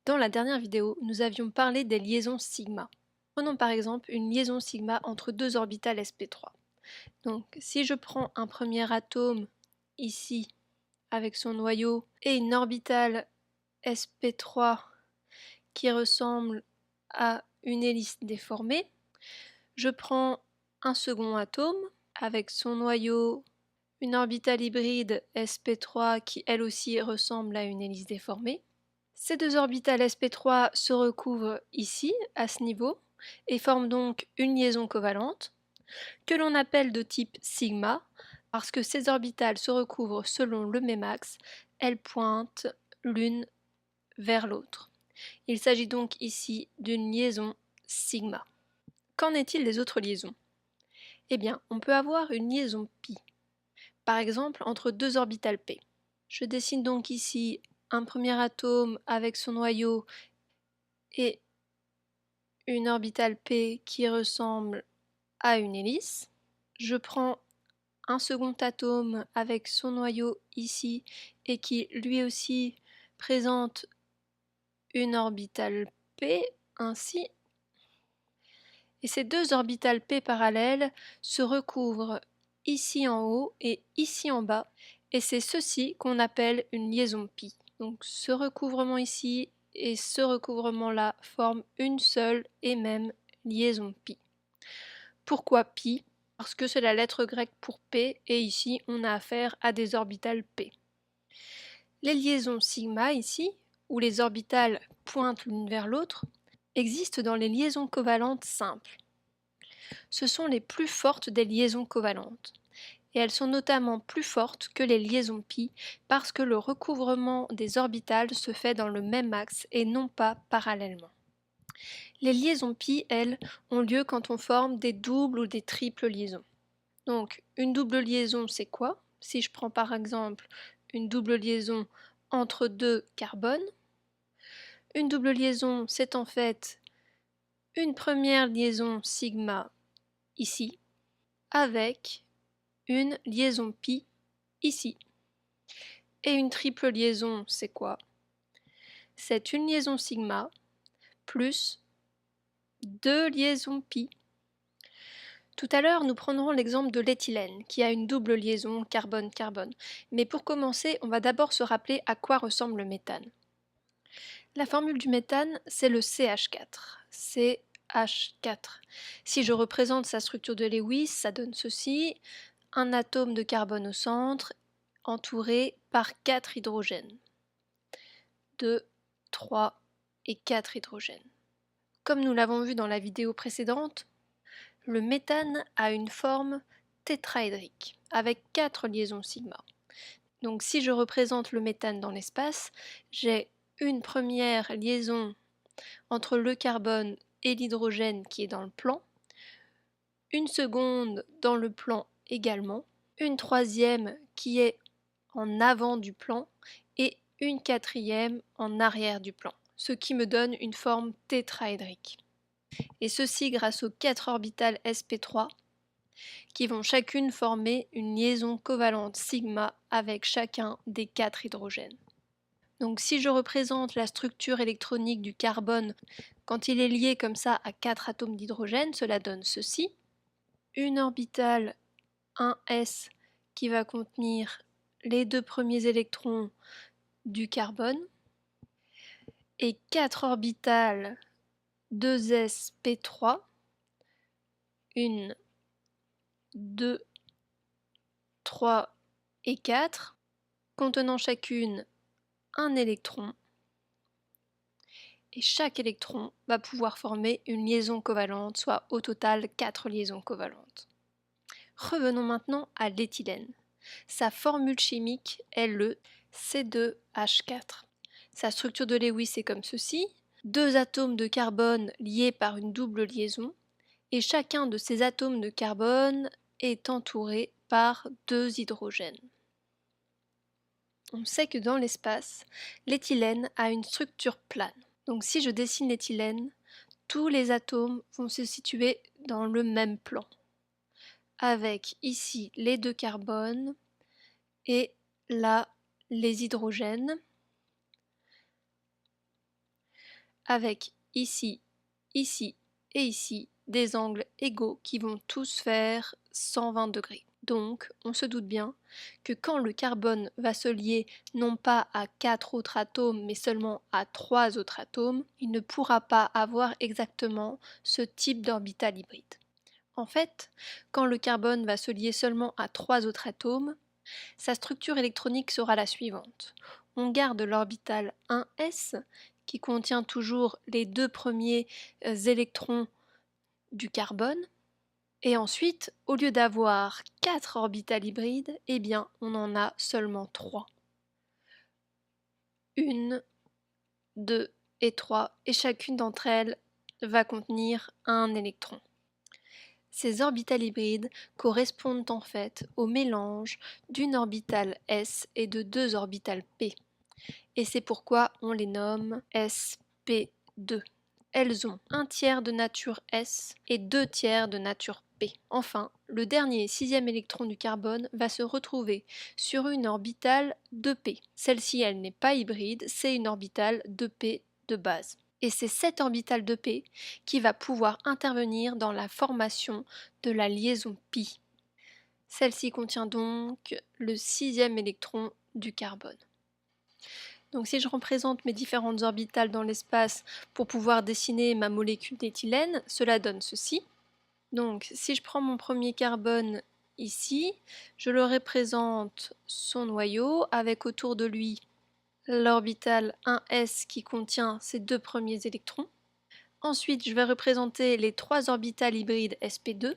Dans la dernière vidéo, nous avions parlé des liaisons sigma. Prenons par exemple une liaison sigma entre deux orbitales sp3. Donc si je prends un premier atome ici avec son noyau et une orbitale sp3 qui ressemble à une hélice déformée, je prends un second atome avec son noyau, une orbitale hybride sp3 qui elle aussi ressemble à une hélice déformée. Ces deux orbitales sp3 se recouvrent ici, à ce niveau, et forment donc une liaison covalente, que l'on appelle de type sigma, parce que ces orbitales se recouvrent selon le même axe, elles pointent l'une vers l'autre. Il s'agit donc ici d'une liaison sigma. Qu'en est-il des autres liaisons? Eh bien, on peut avoir une liaison pi, par exemple entre deux orbitales p. Je dessine donc ici un premier atome avec son noyau et une orbitale p qui ressemble à une hélice. Je prends un second atome avec son noyau ici et qui lui aussi présente une orbitale p ainsi. Et ces deux orbitales p parallèles se recouvrent ici en haut et ici en bas, et c'est ceci qu'on appelle une liaison pi. Donc ce recouvrement ici et ce recouvrement-là forment une seule et même liaison pi. Pourquoi pi? Parce que c'est la lettre grecque pour p, et ici on a affaire à des orbitales p. Les liaisons sigma ici, où les orbitales pointent l'une vers l'autre, existent dans les liaisons covalentes simples. Ce sont les plus fortes des liaisons covalentes, et elles sont notamment plus fortes que les liaisons pi parce que le recouvrement des orbitales se fait dans le même axe et non pas parallèlement. Les liaisons pi, elles, ont lieu quand on forme des doubles ou des triples liaisons. Donc, une double liaison, c'est quoi? Si je prends par exemple une double liaison entre deux carbones, une double liaison, c'est en fait une première liaison sigma ici, avec une liaison pi ici. Et une triple liaison, c'est quoi? C'est une liaison sigma plus deux liaisons pi. Tout à l'heure, nous prendrons l'exemple de l'éthylène, qui a une double liaison carbone-carbone. Mais pour commencer, on va d'abord se rappeler à quoi ressemble le méthane. La formule du méthane, c'est le CH4. CH4. Si je représente sa structure de Lewis, ça donne ceci. Un atome de carbone au centre, entouré par 4 hydrogènes. 2, 3 et 4 hydrogènes. Comme nous l'avons vu dans la vidéo précédente, le méthane a une forme tétraédrique, avec 4 liaisons sigma. Donc si je représente le méthane dans l'espace, j'ai une première liaison entre le carbone et l'hydrogène qui est dans le plan, une seconde dans le plan également, une troisième qui est en avant du plan et une quatrième en arrière du plan, ce qui me donne une forme tétraédrique. Et ceci grâce aux 4 orbitales sp3 qui vont chacune former une liaison covalente sigma avec chacun des 4 hydrogènes. Donc si je représente la structure électronique du carbone quand il est lié comme ça à 4 atomes d'hydrogène, cela donne ceci. Une orbitale 1s qui va contenir les deux premiers électrons du carbone et 4 orbitales 2sp3, une, 2, 3 et 4, contenant chacune un électron, et chaque électron va pouvoir former une liaison covalente, soit au total 4 liaisons covalentes. Revenons maintenant à l'éthylène. Sa formule chimique est le C2H4. Sa structure de Lewis est comme ceci. Deux atomes de carbone liés par une double liaison, et chacun de ces atomes de carbone est entouré par deux hydrogènes. On sait que dans l'espace, l'éthylène a une structure plane. Donc si je dessine l'éthylène, tous les atomes vont se situer dans le même plan, avec ici les deux carbones et là les hydrogènes. avec ici, ici et ici des angles égaux qui vont tous faire 120 degrés. Donc, on se doute bien que quand le carbone va se lier non pas à 4 autres atomes, mais seulement à 3 autres atomes, il ne pourra pas avoir exactement ce type d'orbital hybride. En fait, quand le carbone va se lier seulement à 3 autres atomes, sa structure électronique sera la suivante. On garde l'orbital 1s qui contient toujours les 2 premiers électrons du carbone. Et ensuite, au lieu d'avoir 4 orbitales hybrides, eh bien, on en a seulement 3. 1, 2 et 3, et chacune d'entre elles va contenir un électron. Ces orbitales hybrides correspondent en fait au mélange d'une orbitale s et de 2 orbitales p. Et c'est pourquoi on les nomme sp2. Elles ont un tiers de nature S et 2 tiers de nature P. Enfin, le dernier 6e électron du carbone va se retrouver sur une orbitale 2p. Celle-ci, elle n'est pas hybride, c'est une orbitale 2p de base. Et c'est cette orbitale 2p qui va pouvoir intervenir dans la formation de la liaison pi. Celle-ci contient donc le 6e électron du carbone. Donc si je représente mes différentes orbitales dans l'espace pour pouvoir dessiner ma molécule d'éthylène, cela donne ceci. Donc si je prends mon premier carbone ici, je le représente son noyau avec autour de lui l'orbital 1s qui contient ses 2 premiers électrons. Ensuite, je vais représenter les 3 orbitales hybrides sp2.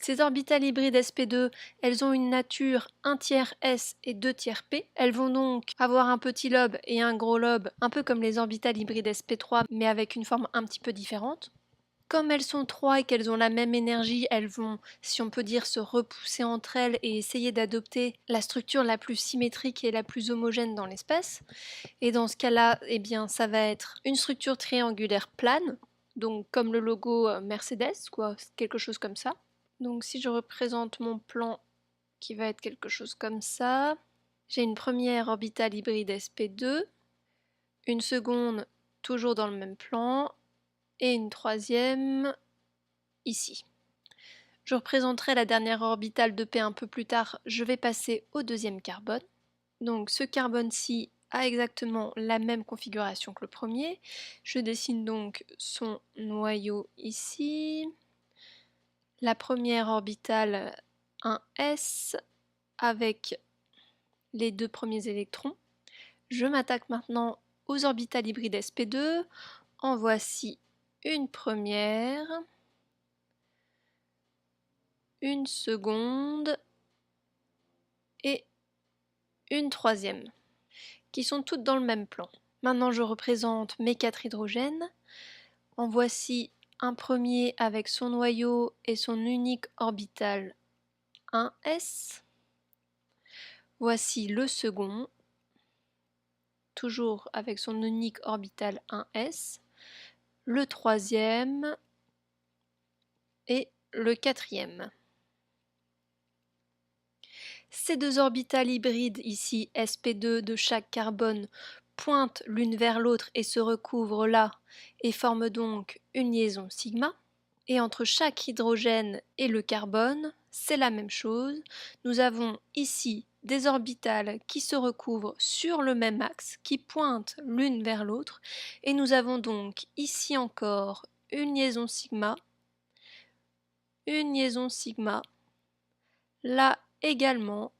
Ces orbitales hybrides sp2, elles ont une nature 1 tiers s et 2 tiers p. Elles vont donc avoir un petit lobe et un gros lobe, un peu comme les orbitales hybrides sp3, mais avec une forme un petit peu différente. Comme elles sont 3 et qu'elles ont la même énergie, elles vont, si on peut dire, se repousser entre elles et essayer d'adopter la structure la plus symétrique et la plus homogène dans l'espace. Et dans ce cas-là, eh bien, ça va être une structure triangulaire plane, donc comme le logo Mercedes, quoi, quelque chose comme ça. Donc si je représente mon plan qui va être quelque chose comme ça, j'ai une première orbitale hybride sp2, une seconde toujours dans le même plan, et une troisième ici. Je représenterai la dernière orbitale de p un peu plus tard, je vais passer au deuxième carbone. Donc ce carbone-ci a exactement la même configuration que le premier. Je dessine donc son noyau ici. La première orbitale 1s avec les 2 premiers électrons. Je m'attaque maintenant aux orbitales hybrides sp2. En voici une première, une seconde et une troisième, qui sont toutes dans le même plan. Maintenant, je représente mes 4 hydrogènes. En voici un premier avec son noyau et son unique orbital 1s. Voici le second, toujours avec son unique orbital 1s. Le troisième et le quatrième. Ces 2 orbitales hybrides ici, sp2 de chaque carbone, pointent l'une vers l'autre et se recouvrent là et forment donc une liaison sigma. Et entre chaque hydrogène et le carbone, c'est la même chose. Nous avons ici des orbitales qui se recouvrent sur le même axe, qui pointent l'une vers l'autre. Et nous avons donc ici encore une liaison sigma, là également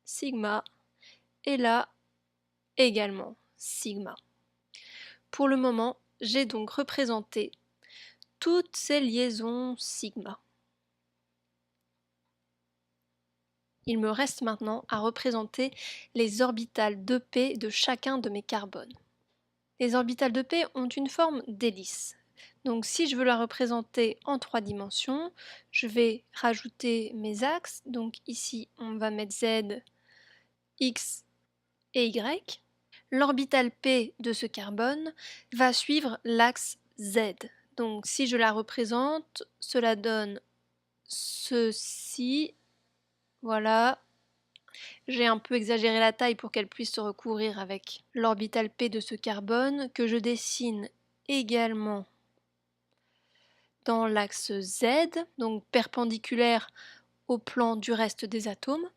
sigma, et là également sigma. Pour le moment, j'ai donc représenté toutes ces liaisons sigma. Il me reste maintenant à représenter les orbitales 2p de chacun de mes carbones. Les orbitales 2p ont une forme d'hélice. Donc si je veux la représenter en 3 dimensions, je vais rajouter mes axes. Donc ici, on va mettre z, x et y. L'orbitale p de ce carbone va suivre l'axe z. Donc si je la représente, cela donne ceci. Voilà, J'ai un peu exagéré la taille pour qu'elle puisse se recouvrir avec l'orbital P de ce carbone, que je dessine également dans l'axe Z, donc perpendiculaire au plan du reste des atomes.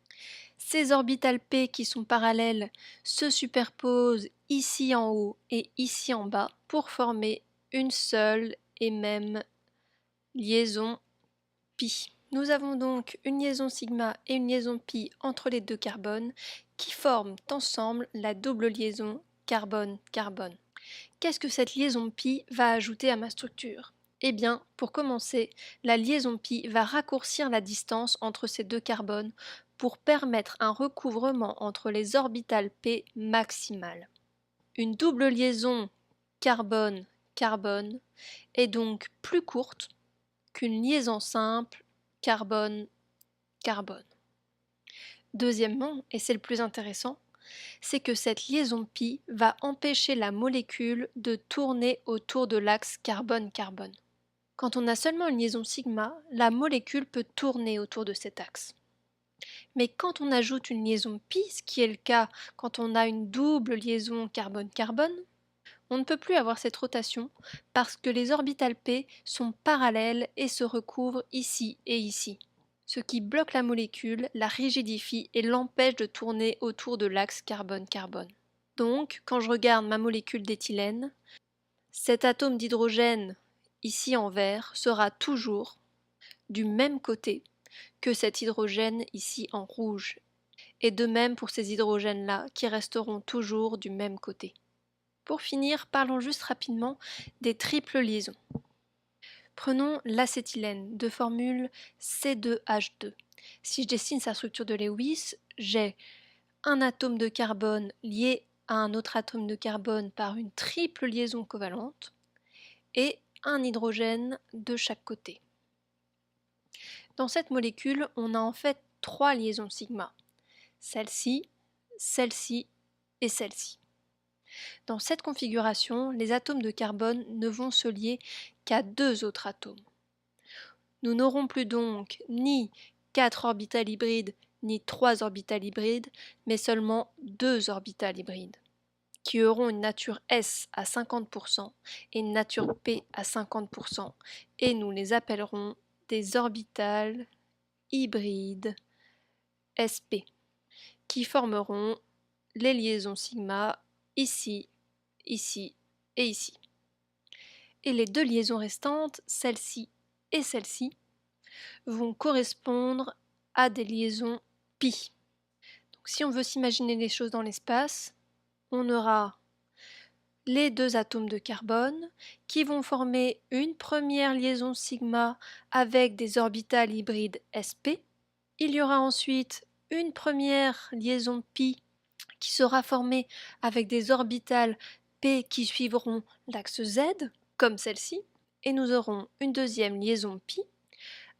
Ces orbitales P qui sont parallèles se superposent ici en haut et ici en bas pour former une seule et même liaison pi. Nous avons donc une liaison sigma et une liaison pi entre les deux carbones qui forment ensemble la double liaison carbone-carbone. Qu'est-ce que cette liaison pi va ajouter à ma structure? Eh bien, pour commencer, la liaison pi va raccourcir la distance entre ces deux carbones pour permettre un recouvrement entre les orbitales P maximales. Une double liaison carbone-carbone est donc plus courte qu'une liaison simple carbone-carbone. Deuxièmement, et c'est le plus intéressant, c'est que cette liaison pi va empêcher la molécule de tourner autour de l'axe carbone-carbone. Quand on a seulement une liaison sigma, la molécule peut tourner autour de cet axe. Mais quand on ajoute une liaison pi, ce qui est le cas quand on a une double liaison carbone-carbone, on ne peut plus avoir cette rotation parce que les orbitales P sont parallèles et se recouvrent ici et ici, ce qui bloque la molécule, la rigidifie et l'empêche de tourner autour de l'axe carbone-carbone. Donc, quand je regarde ma molécule d'éthylène, cet atome d'hydrogène ici en vert sera toujours du même côté que cet hydrogène ici en rouge, et de même pour ces hydrogènes-là qui resteront toujours du même côté. Pour finir, parlons juste rapidement des triples liaisons. Prenons l'acétylène de formule C2H2. Si je dessine sa structure de Lewis, j'ai un atome de carbone lié à un autre atome de carbone par une triple liaison covalente et un hydrogène de chaque côté. Dans cette molécule, on a en fait 3 liaisons sigma. Celle-ci, celle-ci et celle-ci. Dans cette configuration, les atomes de carbone ne vont se lier qu'à 2 autres atomes. Nous n'aurons plus donc ni 4 orbitales hybrides ni 3 orbitales hybrides, mais seulement 2 orbitales hybrides, qui auront une nature S à 50% et une nature P à 50%, et nous les appellerons des orbitales hybrides sp, qui formeront les liaisons sigma ici, ici et ici. Et les 2 liaisons restantes, celle-ci et celle-ci, vont correspondre à des liaisons pi. Donc, si on veut s'imaginer les choses dans l'espace, on aura les 2 atomes de carbone qui vont former une première liaison sigma avec des orbitales hybrides sp. Il y aura ensuite une première liaison pi qui sera formée avec des orbitales P qui suivront l'axe Z, comme celle-ci, et nous aurons une deuxième liaison pi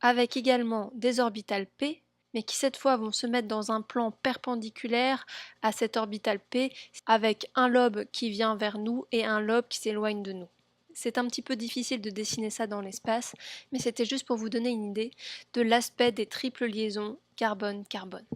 avec également des orbitales P, mais qui cette fois vont se mettre dans un plan perpendiculaire à cette orbitale P, avec un lobe qui vient vers nous et un lobe qui s'éloigne de nous. C'est un petit peu difficile de dessiner ça dans l'espace, mais c'était juste pour vous donner une idée de l'aspect des triples liaisons carbone-carbone.